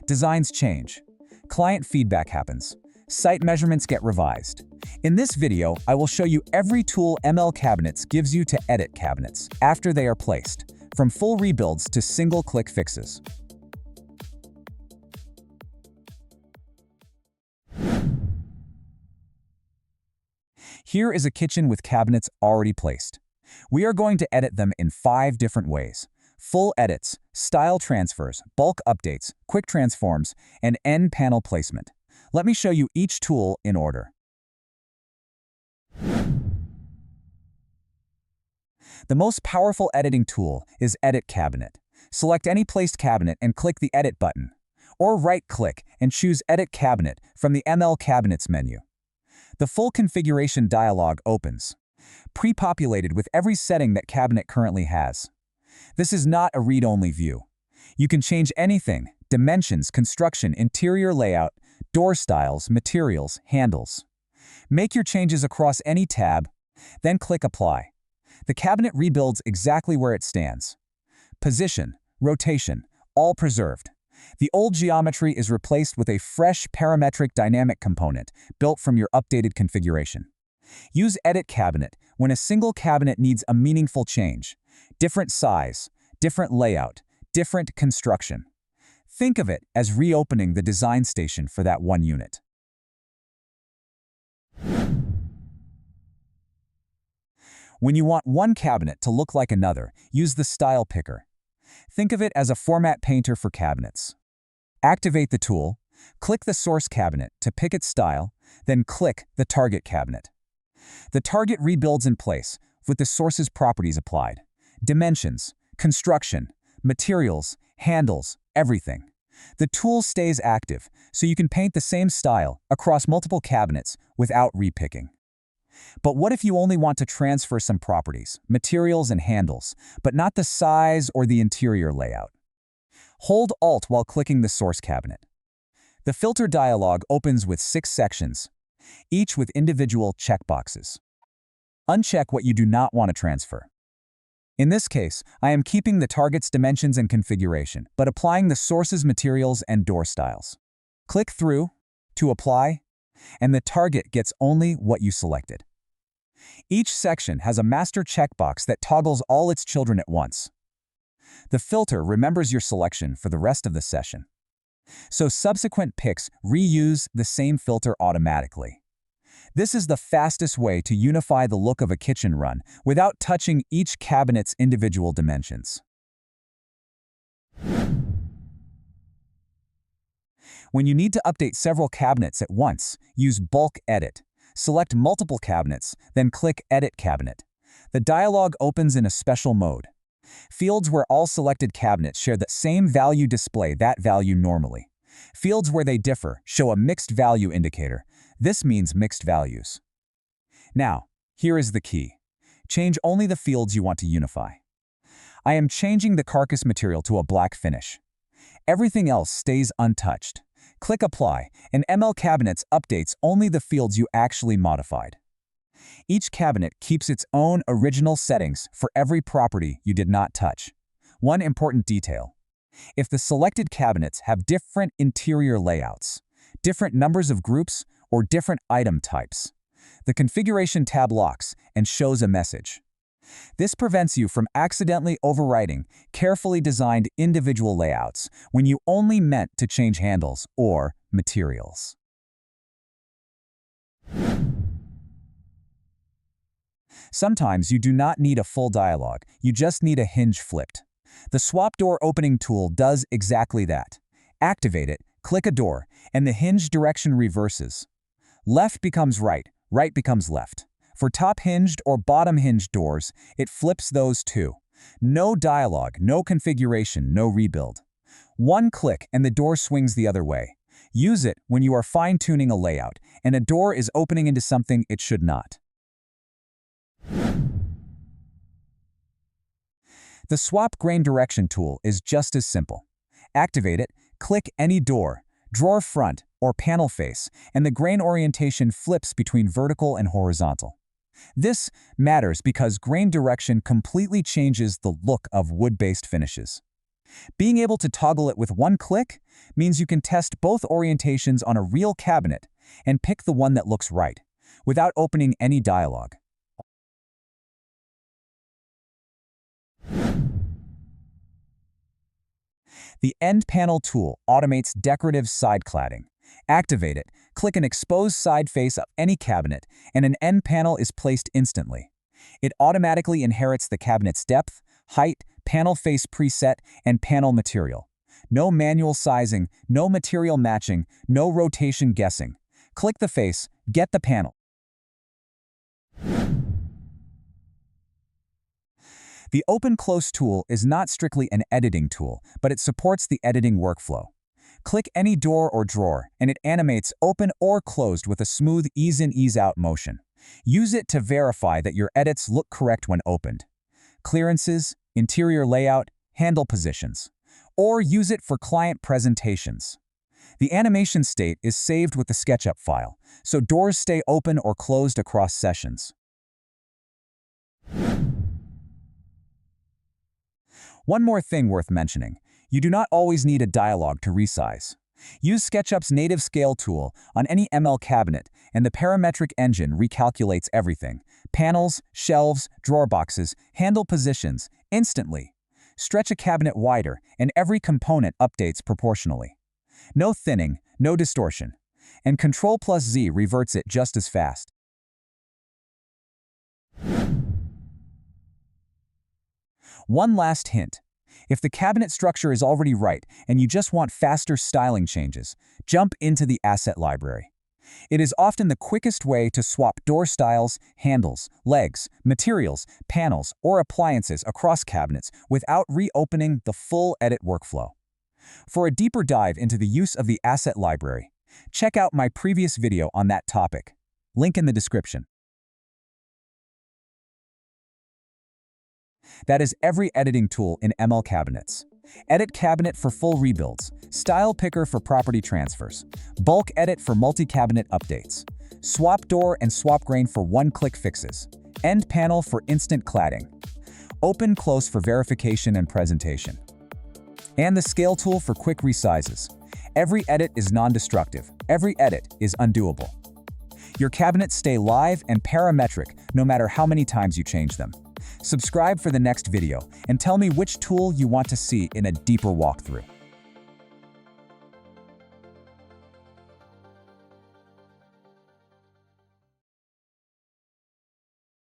Designs change. Client feedback happens. Site measurements get revised. In this video, I will show you every tool ML Cabinets gives you to edit cabinets after they are placed, from full rebuilds to single-click fixes. Here is a kitchen with cabinets already placed. We are going to edit them in 5 different ways: full edits, style transfers, bulk updates, quick transforms, and end panel placement. Let me show you each tool in order. The most powerful editing tool is Edit Cabinet. Select any placed cabinet and click the Edit button, or right-click and choose Edit Cabinet from the ML Cabinets menu. The full configuration dialog opens, pre-populated with every setting that cabinet currently has. This is not a read-only view. You can change anything: dimensions, construction, interior layout, door styles, materials, handles. Make your changes across any tab, then click Apply. The cabinet rebuilds exactly where it stands. Position, rotation, all preserved. The old geometry is replaced with a fresh parametric dynamic component built from your updated configuration. Use Edit Cabinet when a single cabinet needs a meaningful change. Different size, different layout, different construction. Think of it as reopening the design station for that one unit. When you want one cabinet to look like another, use the Style Picker. Think of it as a format painter for cabinets. Activate the tool, click the source cabinet to pick its style, then click the target cabinet. The target rebuilds in place with the source's properties applied: dimensions, construction, materials, handles, everything. The tool stays active, so you can paint the same style across multiple cabinets without repicking. But what if you only want to transfer some properties, materials, and handles, but not the size or the interior layout? Hold Alt while clicking the source cabinet. The filter dialog opens with 6 sections, each with individual checkboxes. Uncheck what you do not want to transfer. In this case, I am keeping the target's dimensions and configuration, but applying the source's materials and door styles. Click Through to apply, and the target gets only what you selected. Each section has a master checkbox that toggles all its children at once. The filter remembers your selection for the rest of the session, so subsequent picks reuse the same filter automatically. This is the fastest way to unify the look of a kitchen run without touching each cabinet's individual dimensions. When you need to update several cabinets at once, use Bulk Edit. Select multiple cabinets, then click Edit Cabinet. The dialog opens in a special mode. Fields where all selected cabinets share the same value display that value normally. Fields where they differ show a mixed value indicator. This means mixed values. Now, here is the key. Change only the fields you want to unify. I am changing the carcass material to a black finish. Everything else stays untouched. Click Apply, and ML Cabinets updates only the fields you actually modified. Each cabinet keeps its own original settings for every property you did not touch. One important detail: if the selected cabinets have different interior layouts, different numbers of groups, or different item types, the Configuration tab locks and shows a message. This prevents you from accidentally overwriting carefully designed individual layouts when you only meant to change handles or materials. Sometimes you do not need a full dialog, you just need a hinge flipped. The Swap Door Opening tool does exactly that. Activate it, click a door, and the hinge direction reverses. Left becomes right, right becomes left. For top hinged or bottom hinged doors, it flips those too. No dialog, no configuration, no rebuild. One click and the door swings the other way. Use it when you are fine-tuning a layout and a door is opening into something it should not. The Swap Grain Direction tool is just as simple. Activate it, click any door, drawer front, or panel face, and the grain orientation flips between vertical and horizontal. This matters because grain direction completely changes the look of wood-based finishes. Being able to toggle it with one click means you can test both orientations on a real cabinet and pick the one that looks right, without opening any dialog. The End Panel tool automates decorative side cladding. Activate it, click an exposed side face of any cabinet, and an end panel is placed instantly. It automatically inherits the cabinet's depth, height, panel face preset, and panel material. No manual sizing, no material matching, no rotation guessing. Click the face, get the panel. The Open-Close tool is not strictly an editing tool, but it supports the editing workflow. Click any door or drawer, and it animates open or closed with a smooth ease-in, ease-out motion. Use it to verify that your edits look correct when opened. Clearances, interior layout, handle positions. Or use it for client presentations. The animation state is saved with the SketchUp file, so doors stay open or closed across sessions. One more thing worth mentioning. You do not always need a dialog to resize. Use SketchUp's native scale tool on any ML cabinet, and the parametric engine recalculates everything: panels, shelves, drawer boxes, handle positions, instantly. Stretch a cabinet wider, and every component updates proportionally. No thinning, no distortion. And Ctrl+Z reverts it just as fast. One last hint. If the cabinet structure is already right and you just want faster styling changes, jump into the asset library. It is often the quickest way to swap door styles, handles, legs, materials, panels, or appliances across cabinets without reopening the full edit workflow. For a deeper dive into the use of the asset library, check out my previous video on that topic. Link in the description. That is every editing tool in ML cabinets. Edit cabinet for full rebuilds, style picker for property transfers, bulk edit for multi-cabinet updates, swap door and swap grain for one-click fixes, end panel for instant cladding, open-close for verification and presentation, and the scale tool for quick resizes. Every edit is non-destructive. Every edit is undoable. Your cabinets stay live and parametric no matter how many times you change them. Subscribe for the next video and tell me which tool you want to see in a deeper walkthrough.